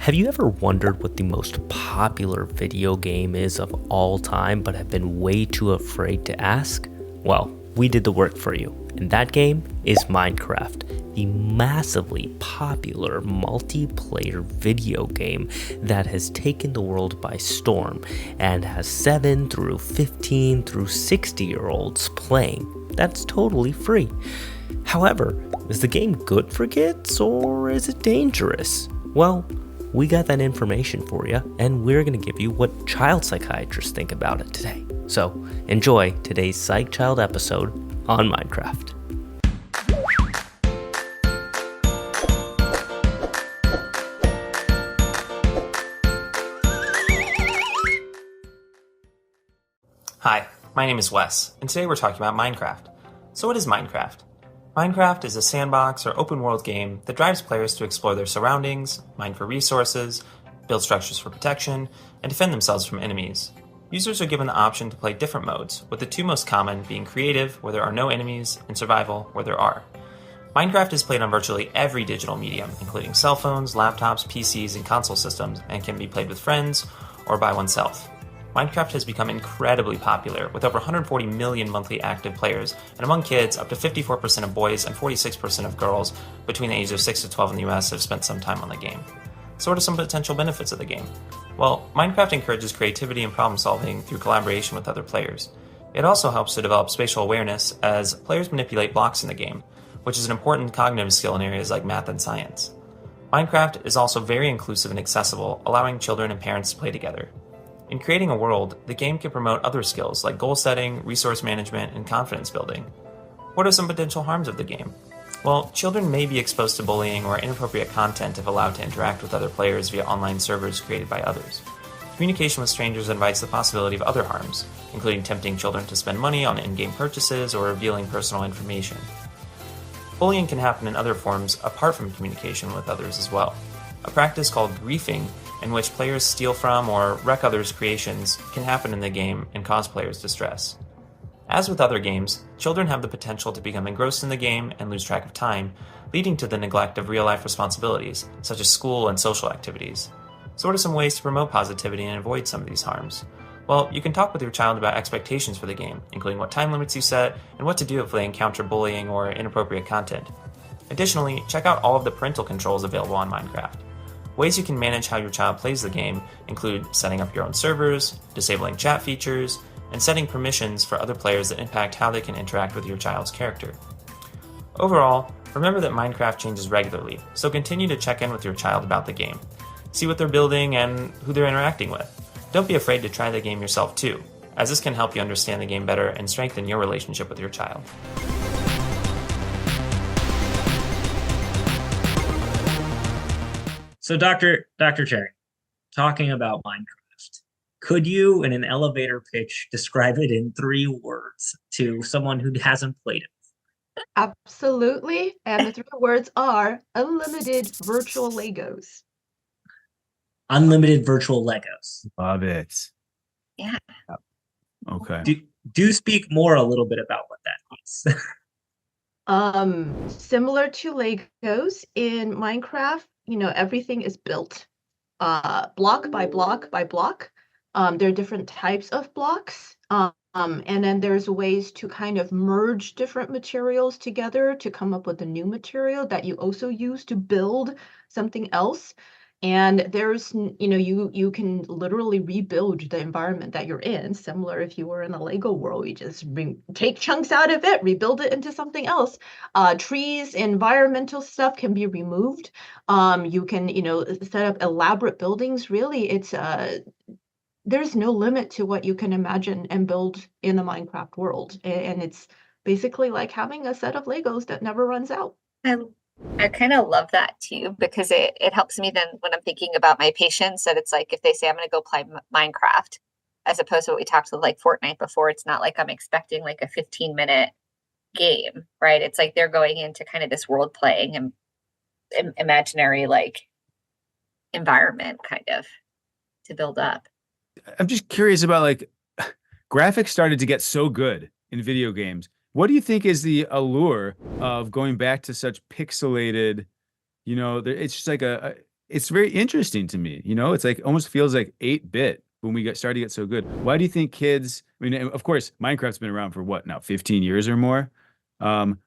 Have you ever wondered what the most popular video game is of all time, but have been way too afraid to ask? Well, we did the work for you, and that game is Minecraft, the massively popular multiplayer video game that has taken the world by storm and has 7 through 15 through 60-year-olds playing. That's totally free. However, is the game good for kids or is it dangerous? Well, we got that information for you, and we're going to give you what child psychiatrists think about it today. So, enjoy today's Psych Child episode on Minecraft. Hi, my name is Wes, and today we're talking about Minecraft. So what is Minecraft? Minecraft is a sandbox or open world game that drives players to explore their surroundings, mine for resources, build structures for protection, and defend themselves from enemies. Users are given the option to play different modes, with the two most common being creative, where there are no enemies, and survival, where there are. Minecraft is played on virtually every digital medium, including cell phones, laptops, PCs, and console systems, and can be played with friends or by oneself. Minecraft has become incredibly popular, with over 140 million monthly active players, and among kids, up to 54% of boys and 46% of girls between the ages of 6 to 12 in the US have spent some time on the game. So what are some potential benefits of the game? Well, Minecraft encourages creativity and problem solving through collaboration with other players. It also helps to develop spatial awareness as players manipulate blocks in the game, which is an important cognitive skill in areas like math and science. Minecraft is also very inclusive and accessible, allowing children and parents to play together. In creating a world, the game can promote other skills like goal setting, resource management, and confidence building. What are some potential harms of the game? Well, children may be exposed to bullying or inappropriate content if allowed to interact with other players via online servers created by others. Communication with strangers invites the possibility of other harms, including tempting children to spend money on in-game purchases or revealing personal information. Bullying can happen in other forms apart from communication with others as well. A practice called griefing, in which players steal from or wreck others' creations, can happen in the game and cause players distress. As with other games, children have the potential to become engrossed in the game and lose track of time, leading to the neglect of real-life responsibilities, such as school and social activities. So what are some ways to promote positivity and avoid some of these harms? Well, you can talk with your child about expectations for the game, including what time limits you set and what to do if they encounter bullying or inappropriate content. Additionally, check out all of the parental controls available on Minecraft. Ways you can manage how your child plays the game include setting up your own servers, disabling chat features, and setting permissions for other players that impact how they can interact with your child's character. Overall, remember that Minecraft changes regularly, so continue to check in with your child about the game. See what they're building and who they're interacting with. Don't be afraid to try the game yourself too, as this can help you understand the game better and strengthen your relationship with your child. So, Dr. Cherry, talking about Minecraft, could you, in an elevator pitch, describe it in 3 words to someone who hasn't played it? Absolutely. And the 3 words are unlimited virtual Legos. Unlimited virtual Legos. Love it. Yeah. Okay. Do speak more a little bit about what that means. Similar to Legos in Minecraft, everything is built block by block by block. There are different types of blocks. And then there's ways to kind of merge different materials together to come up with a new material that you also use to build something else. And there's, you can literally rebuild the environment that you're in, similar if you were in a Lego world, you just take chunks out of it, rebuild it into something else. Trees, environmental stuff can be removed. You can, set up elaborate buildings. Really, it's there's no limit to what you can imagine and build in the Minecraft world. And it's basically like having a set of Legos that never runs out. I kind of love that too, because it helps me then when I'm thinking about my patients that it's like if they say I'm going to go play Minecraft, as opposed to what we talked with like Fortnite before, it's not like I'm expecting like a 15-minute game, right? It's like they're going into kind of this role playing and imaginary like environment kind of to build up. I'm just curious about like graphics started to get so good in video games. What do you think is the allure of going back to such pixelated, it's just like it's very interesting to me. It's like almost feels like 8-bit when we started to get so good. Why do you think kids, I mean, of course, Minecraft's been around for what now, 15 years or more? Um,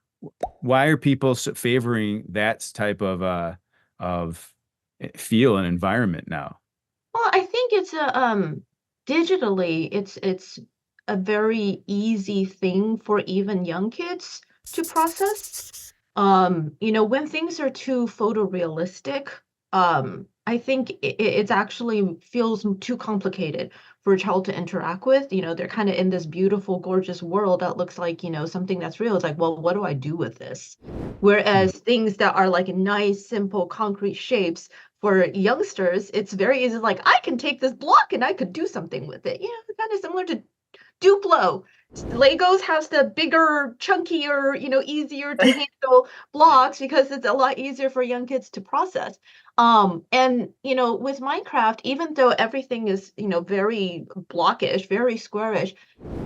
why are people favoring that type of feel and environment now? Well, I think it's digitally, it's a very easy thing for even young kids to process. When things are too photorealistic, I think it's actually feels too complicated for a child to interact with. They're kind of in this beautiful, gorgeous world that looks like, something that's real. It's like, well, what do I do with this? Whereas things that are like nice, simple, concrete shapes for youngsters, it's very easy. Like, I can take this block and I could do something with it. Kind of similar to Duplo. Legos has the bigger, chunkier, easier to handle blocks because it's a lot easier for young kids to process. And with Minecraft, even though everything is, very blockish, very squarish,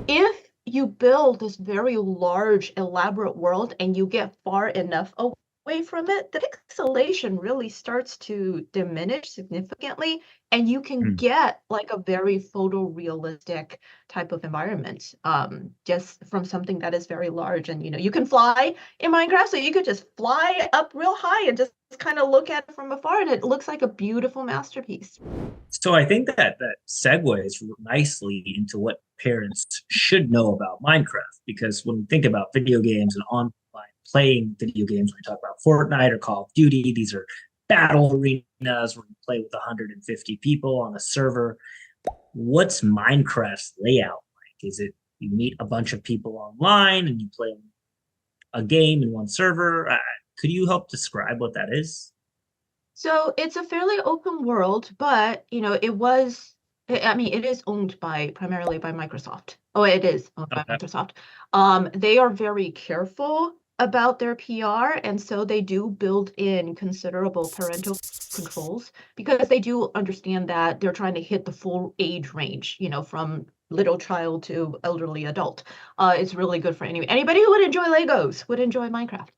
if you build this very large, elaborate world and you get far enough away from it, the pixelation really starts to diminish significantly, and you can get like a very photorealistic type of environment, just from something that is very large. And you can fly in Minecraft, so you could just fly up real high and just kind of look at it from afar, and it looks like a beautiful masterpiece. So I think that segues nicely into what parents should know about Minecraft, because when we think about video games and online playing video games, when we talk about Fortnite or Call of Duty, these are battle arenas where you play with 150 people on a server. What's Minecraft's layout like? Is it you meet a bunch of people online and you play a game in one server? Could you help describe what that is? So it's a fairly open world, but it is owned primarily by Microsoft. Oh, it is owned by Microsoft. They are very careful about their PR, and so they do build in considerable parental controls because they do understand that they're trying to hit the full age range, from little child to elderly adult. It's really good for anybody who would enjoy Legos would enjoy Minecraft.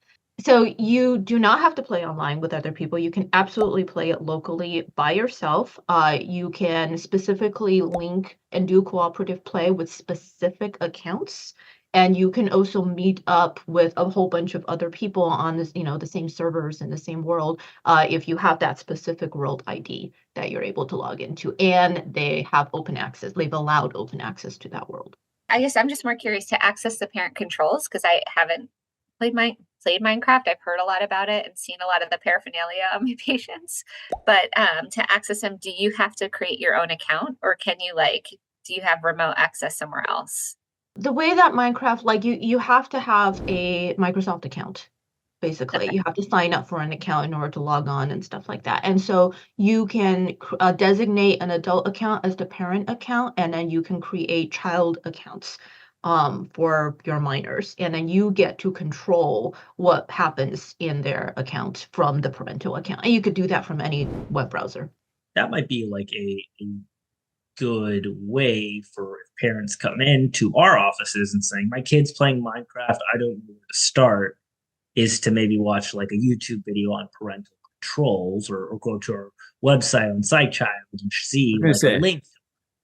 So you do not have to play online with other people. You can absolutely play it locally by yourself. You can specifically link and do cooperative play with specific accounts. And you can also meet up with a whole bunch of other people on this, the same servers in the same world, if you have that specific world ID that you're able to log into. And they have open access. They've allowed open access to that world. I guess I'm just more curious to access the parent controls because I haven't played Minecraft. I've heard a lot about it and seen a lot of the paraphernalia on my patients. But to access them, do you have to create your own account, or can you do you have remote access somewhere else? The way that Minecraft, you have to have a Microsoft account, basically. Okay. You have to sign up for an account in order to log on and stuff like that. And so you can designate an adult account as the parent account, and then you can create child accounts for your minors. And then you get to control what happens in their account from the parental account. And you could do that from any web browser. That might be like a good way for parents come into our offices and saying, my kid's playing Minecraft, I don't know where to start, is to maybe watch like a YouTube video on parental controls, or go to our website on Psychild and see a link to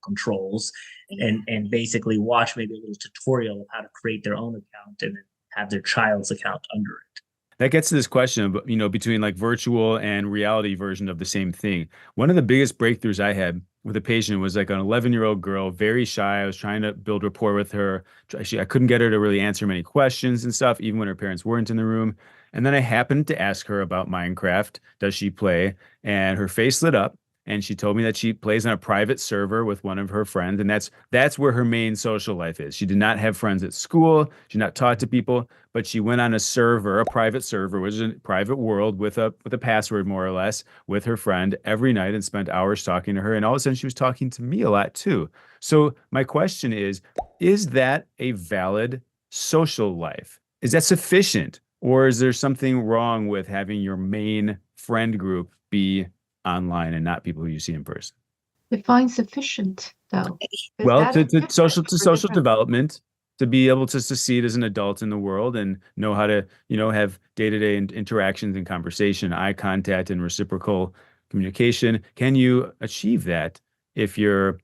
controls, and basically watch maybe a little tutorial of how to create their own account and then have their child's account under it. That gets to this question of, between like virtual and reality version of the same thing. One of the biggest breakthroughs I had with a patient was like an 11-year-old girl, very shy. I was trying to build rapport with her. I couldn't get her to really answer many questions and stuff, even when her parents weren't in the room. And then I happened to ask her about Minecraft. Does she play? And her face lit up. And she told me that she plays on a private server with one of her friends. And that's where her main social life is. She did not have friends at school. She did not talk to people, but she went on a server, a private server, which is a private world with a password, more or less, with her friend every night and spent hours talking to her. And all of a sudden she was talking to me a lot too. So my question is that a valid social life? Is that sufficient? Or is there something wrong with having your main friend group be online and not people who you see in person? Define sufficient, though. Well, to social development, to be able to succeed as an adult in the world and know how to, have day-to-day interactions and conversation, eye contact and reciprocal communication. Can you achieve that if your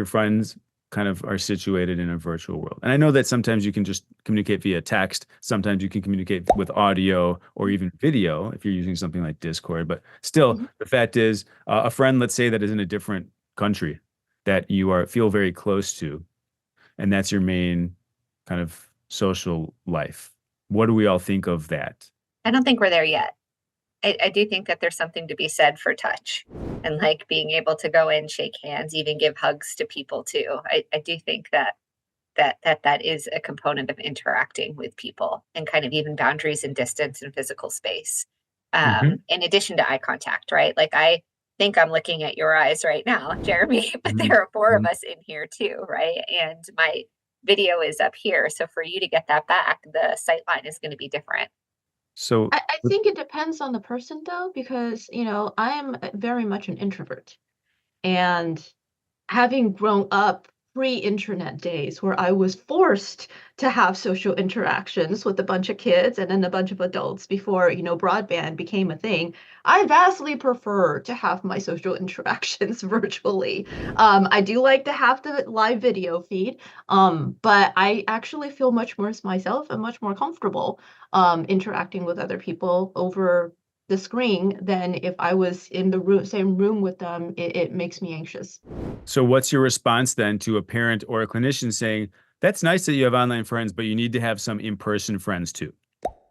friends kind of are situated in a virtual world? And I know that sometimes you can just communicate via text. Sometimes you can communicate with audio or even video if you're using something like Discord. But still, Mhm. the fact is, a friend, let's say, that is in a different country that you feel very close to, and that's your main kind of social life. What do we all think of that? I don't think we're there yet. I do think that there's something to be said for touch and like being able to go in, shake hands, even give hugs to people too. I do think that is a component of interacting with people and kind of even boundaries and distance and physical space. In addition to eye contact, right? Like I think I'm looking at your eyes right now, Jeremy, but there are four of us in here too, right? And my video is up here. So for you to get that back, the sight line is going to be different. So I think it depends on the person though, because I am very much an introvert, and having grown up pre-internet days where I was forced to have social interactions with a bunch of kids and then a bunch of adults before, broadband became a thing, I vastly prefer to have my social interactions virtually. I do like to have the live video feed, but I actually feel much more as myself and much more comfortable interacting with other people over the screen than if I was in the same room with them. It makes me anxious. So what's your response then to a parent or a clinician saying, that's nice that you have online friends, but you need to have some in-person friends too?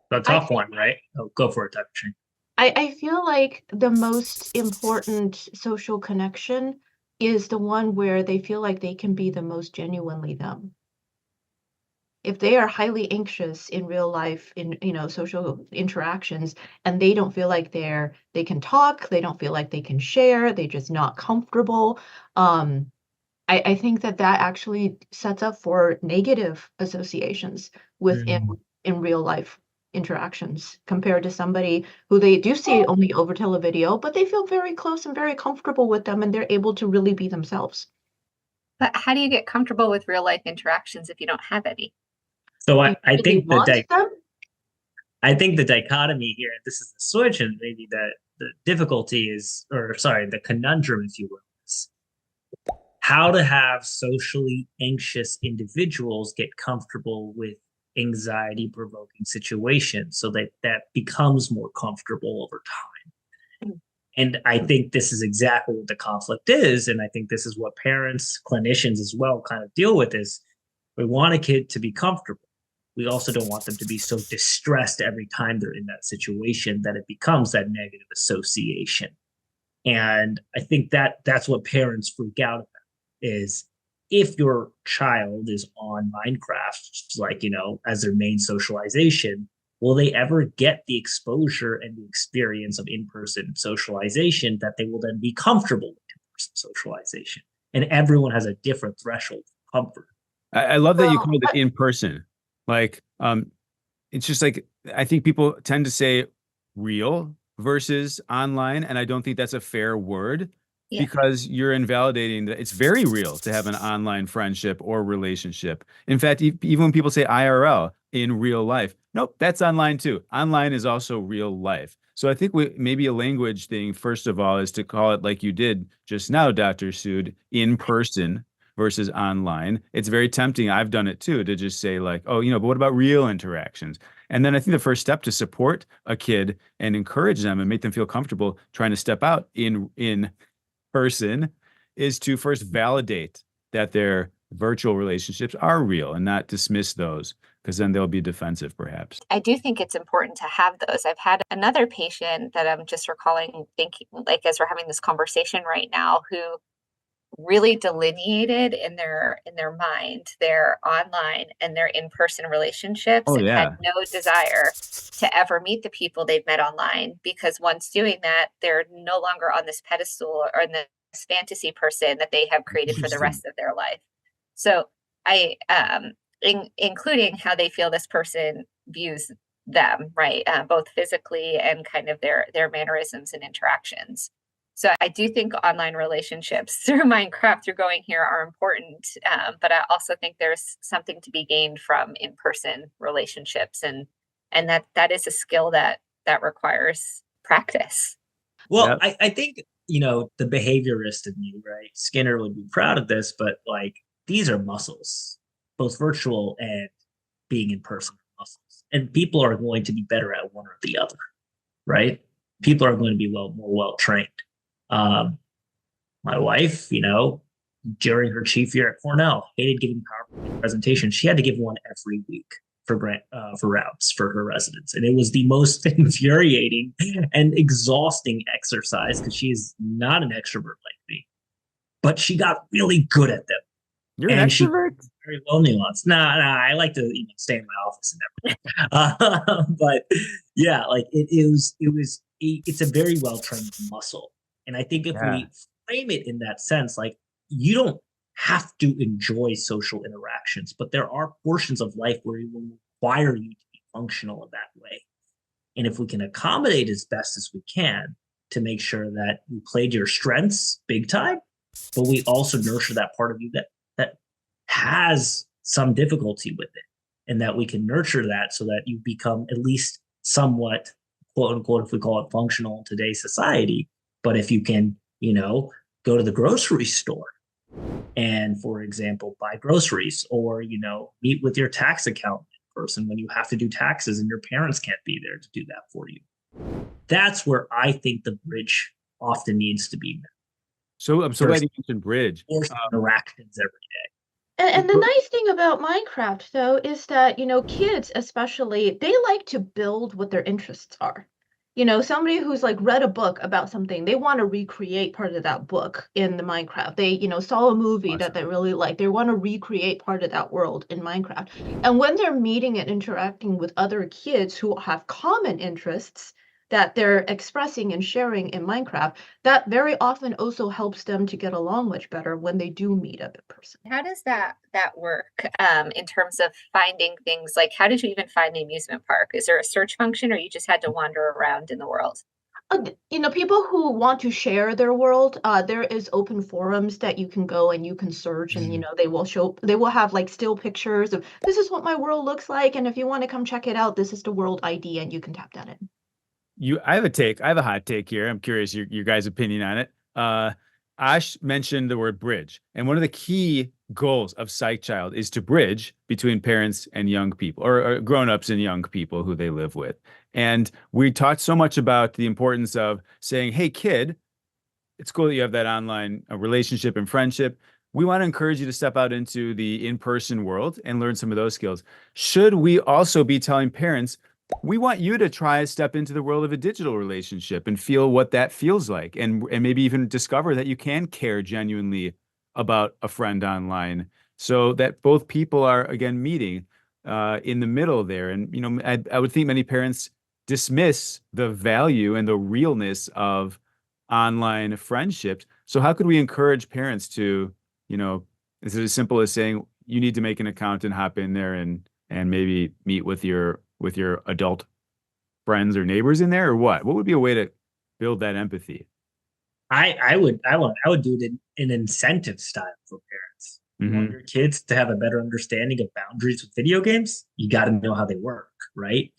The tough one, right? Oh, go for it, Dr. Chang. I feel like the most important social connection is the one where they feel like they can be the most genuinely them. If they are highly anxious in real life, in social interactions, and they don't feel like they can talk, they don't feel like they can share, they're just not comfortable. I think that actually sets up for negative associations in real life interactions compared to somebody who they do see only over televideo, but they feel very close and very comfortable with them, and they're able to really be themselves. But how do you get comfortable with real life interactions if you don't have any? So Do you I really think want them? I think the dichotomy here, this is the switch, and maybe the difficulty is, or sorry, the conundrum, if you will, is how to have socially anxious individuals get comfortable with anxiety provoking situations so that becomes more comfortable over time. And I think this is exactly what the conflict is. And I think this is what parents, clinicians as well kind of deal with is we want a kid to be comfortable. We also don't want them to be so distressed every time they're in that situation that it becomes that negative association. And I think that's what parents freak out about is if your child is on Minecraft, like, as their main socialization, will they ever get the exposure and the experience of in-person socialization that they will then be comfortable with in-person socialization? And everyone has a different threshold of comfort. I love that you called it in person. Like, it's just like, I think people tend to say real versus online. And I don't think that's a fair word because you're invalidating that it's very real to have an online friendship or relationship. In fact, even when people say IRL, in real life, nope, that's online too. Online is also real life. So I think maybe a language thing, first of all, is to call it like you did just now, Dr. Sood, in person versus online. It's very tempting. I've done it too, to just say like, oh, but what about real interactions? And then I think the first step to support a kid and encourage them and make them feel comfortable trying to step out in person is to first validate that their virtual relationships are real and not dismiss those, because then they'll be defensive perhaps. I do think it's important to have those. I've had another patient that I'm just recalling, thinking like as we're having this conversation right now, who really delineated in their mind their online and their in-person relationships and had no desire to ever meet the people they've met online, because once doing that, they're no longer on this pedestal or in this fantasy person that they have created for the rest of their life. So I including how they feel this person views them, right, both physically and kind of their mannerisms and interactions. So I do think online relationships through Minecraft, through going here, are important. But I also think there's something to be gained from in-person relationships, and that is a skill that requires practice. Well, Yep. I think, the behaviorist in you, right? Skinner would be proud of this, but like these are muscles, both virtual and being in person muscles. And people are going to be better at one or the other, right? People are going to be more well trained. Um, my wife, during her chief year at Cornell, hated giving PowerPoint presentations. She had to give one every week for routes for her residents, and it was the most infuriating and exhausting exercise because she is not an extrovert like me, but she got really good at them. You're an And she extrovert? very well nuanced. Nah, I like to stay in my office and everything. But yeah, like it's a very well trained muscle, and I think if Yeah. we frame it in that sense, like you don't have to enjoy social interactions, but there are portions of life where it will require you to be functional in that way. And if we can accommodate as best as we can to make sure that we played your strengths big time, but we also nurture that part of you that has some difficulty with it, and that we can nurture that so that you become at least somewhat, quote unquote, if we call it functional in today's society. But if you can, go to the grocery store and, for example, buy groceries, or meet with your tax accountant person when you have to do taxes and your parents can't be there to do that for you. That's where I think the bridge often needs to be met. So I'm so glad you mentioned bridge. Interactions every day. And the nice thing about Minecraft, though, is that, kids especially, they like to build what their interests are. Somebody who's like read a book about something, they want to recreate part of that book in the Minecraft. They, saw a movie that they really like. They want to recreate part of that world in Minecraft. And when they're meeting and interacting with other kids who have common interests that they're expressing and sharing in Minecraft, that very often also helps them to get along much better when they do meet up in person. How does that work in terms of finding things? Like, how did you even find the amusement park? Is there a search function, or you just had to wander around in the world? People who want to share their world, there is open forums that you can go and you can search, and they will have like still pictures of, this is what my world looks like, and if you want to come check it out, this is the world ID, and you can tap that in. I have a hot take here. I'm curious your guys' opinion on it. Ash mentioned the word bridge, and one of the key goals of Psych Child is to bridge between parents and young people, or grown-ups and young people who they live with. And we talked so much about the importance of saying, hey, kid, it's cool that you have that online relationship and friendship. We want to encourage you to step out into the in-person world and learn some of those skills. Should we also be telling parents, we want you to try to step into the world of a digital relationship and feel what that feels like, and maybe even discover that you can care genuinely about a friend online, so that both people are, again, meeting in the middle there. And, I would think many parents dismiss the value and the realness of online friendships. So how could we encourage parents to, is it as simple as saying, you need to make an account and hop in there and maybe meet with your adult friends or neighbors in there, or what would be a way to build that empathy? I would do it in incentive style for parents. You want your kids to have a better understanding of boundaries with video games, you got to know how they work, right?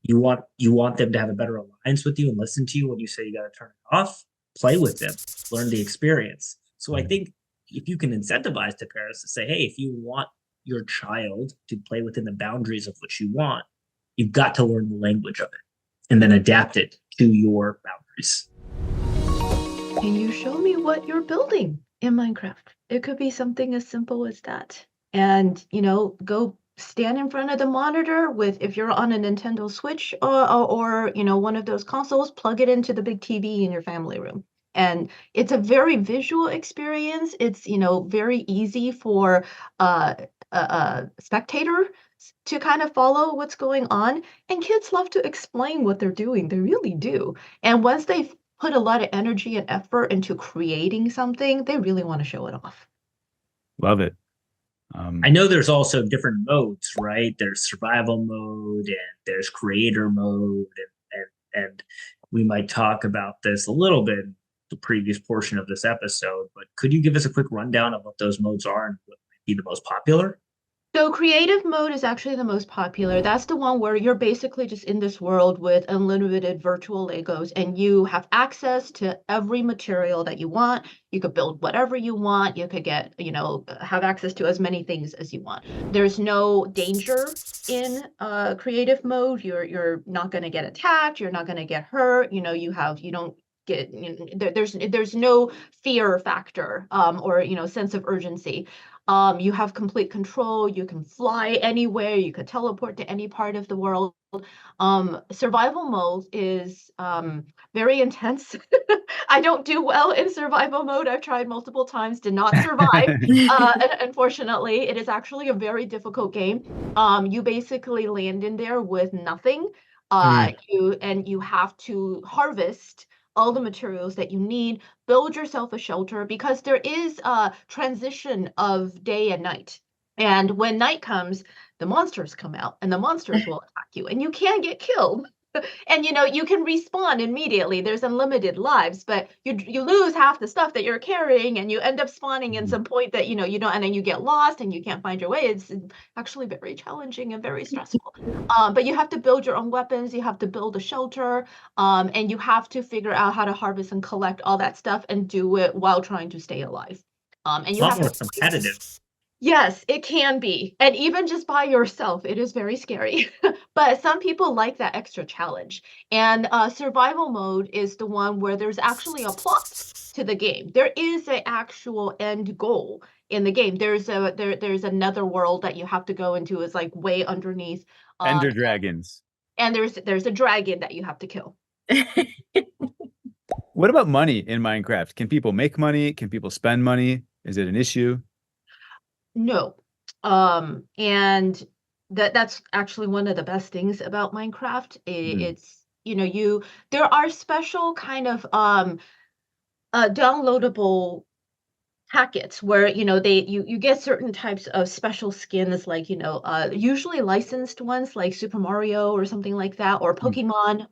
You want them to have a better alliance with you and listen to you when you say you got to turn it off. Play with them, learn the experience. So I think if you can incentivize the parents to say, hey, if you want your child to play within the boundaries of what you want, you've got to learn the language of it and then adapt it to your boundaries. Can you show me what you're building in Minecraft? It could be something as simple as that. And, go stand in front of the monitor with, if you're on a Nintendo Switch or one of those consoles, plug it into the big TV in your family room. And it's a very visual experience. It's, very easy for a spectator to kind of follow what's going on. And kids love to explain what they're doing. They really do. And once they've put a lot of energy and effort into creating something, they really want to show it off. Love it. I know there's also different modes, right? There's survival mode and there's creator mode, and we might talk about this a little bit in the previous portion of this episode, but could you give us a quick rundown of what those modes are and what might be the most popular? So creative mode is actually the most popular. That's the one where you're basically just in this world with unlimited virtual Legos and you have access to every material that you want. You could build whatever you want. You could get, have access to as many things as you want. There's no danger in creative mode. You're not going to get attacked. You're not going to get hurt. You don't get, there's no fear factor or, sense of urgency. You have complete control. You can fly anywhere. You could teleport to any part of the world. Survival mode is very intense. I don't do well in survival mode. I've tried multiple times, did not survive. Unfortunately, it is actually a very difficult game. You basically land in there with nothing. You have to harvest all the materials that you need, build yourself a shelter, because there is a transition of day and night. And when night comes, the monsters come out and the monsters will attack you and you can get killed. And you can respawn immediately. There's unlimited lives, but you lose half the stuff that you're carrying and you end up spawning in some point that you don't, and then you get lost and you can't find your way. It's actually very challenging and very stressful. But you have to build your own weapons, you have to build a shelter, and you have to figure out how to harvest and collect all that stuff and do it while trying to stay alive. And you have more to competitive. Yes, it can be. And even just by yourself, it is very scary. But some people like that extra challenge. And survival mode is the one where there's actually a plot to the game. There is an actual end goal in the game. There's another world that you have to go into. Is like way underneath. Ender dragons. And there's a dragon that you have to kill. What about money in Minecraft? Can people make money? Can people spend money? Is it an issue? No. And that's actually one of the best things about Minecraft. It's, there are special kind of downloadable packets where, you get certain types of special skins, like, usually licensed ones like Super Mario or something like that, or Pokemon,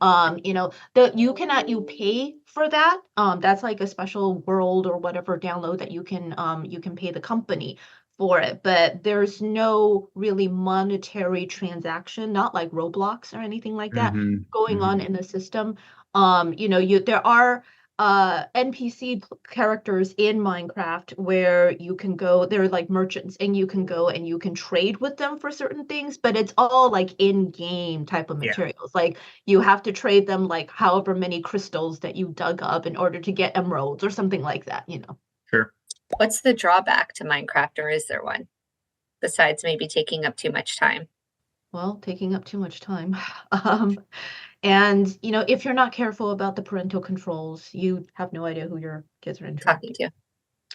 that you pay for that. That's like a special world or whatever download that you can pay the company for it, but there's no really monetary transaction, not like Roblox or anything like that going on in the system. There are NPC characters in Minecraft where you can go, they're like merchants, and you can go and you can trade with them for certain things, but it's all like in-game type of materials. Like you have to trade them like however many crystals that you dug up in order to get emeralds or something like that, Sure. What's the drawback to Minecraft, or is there one? Besides maybe taking up too much time? Well, taking up too much time. And, if you're not careful about the parental controls, you have no idea who your kids are Talking to.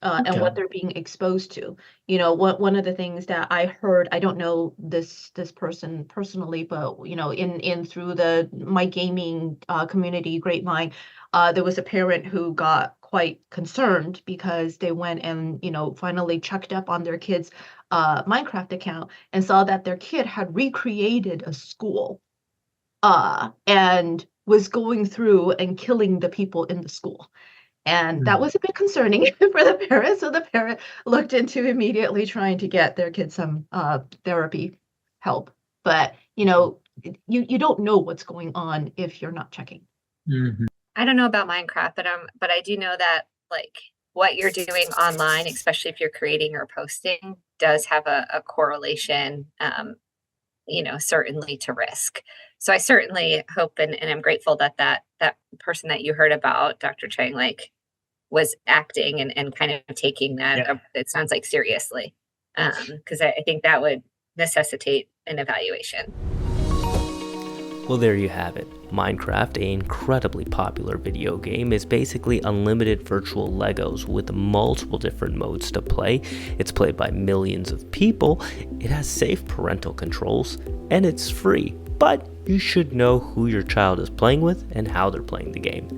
and what they're being exposed to. One of the things that I heard, I don't know this person personally, but in through my gaming community grapevine, there was a parent who got quite concerned because they went and finally checked up on their kids' Minecraft account and saw that their kid had recreated a school and was going through and killing the people in the school. And that was a bit concerning for the parents. So the parent looked into immediately trying to get their kids some therapy help. But, you don't know what's going on if you're not checking. I don't know about Minecraft, but I do know that like what you're doing online, especially if you're creating or posting, does have a correlation, certainly to risk. So I certainly hope and I'm grateful that person that you heard about, Dr. Chang, like was acting and kind of taking that, it sounds like seriously, because I think that would necessitate an evaluation. Well, there you have it. Minecraft, an incredibly popular video game, is basically unlimited virtual Legos with multiple different modes to play. It's played by millions of people, it has safe parental controls, and it's free. But you should know who your child is playing with and how they're playing the game.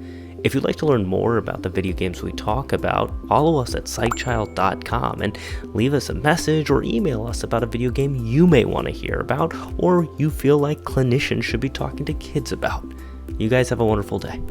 If you'd like to learn more about the video games we talk about, follow us at psychiatrists.com and leave us a message or email us about a video game you may want to hear about or you feel like clinicians should be talking to kids about. You guys have a wonderful day.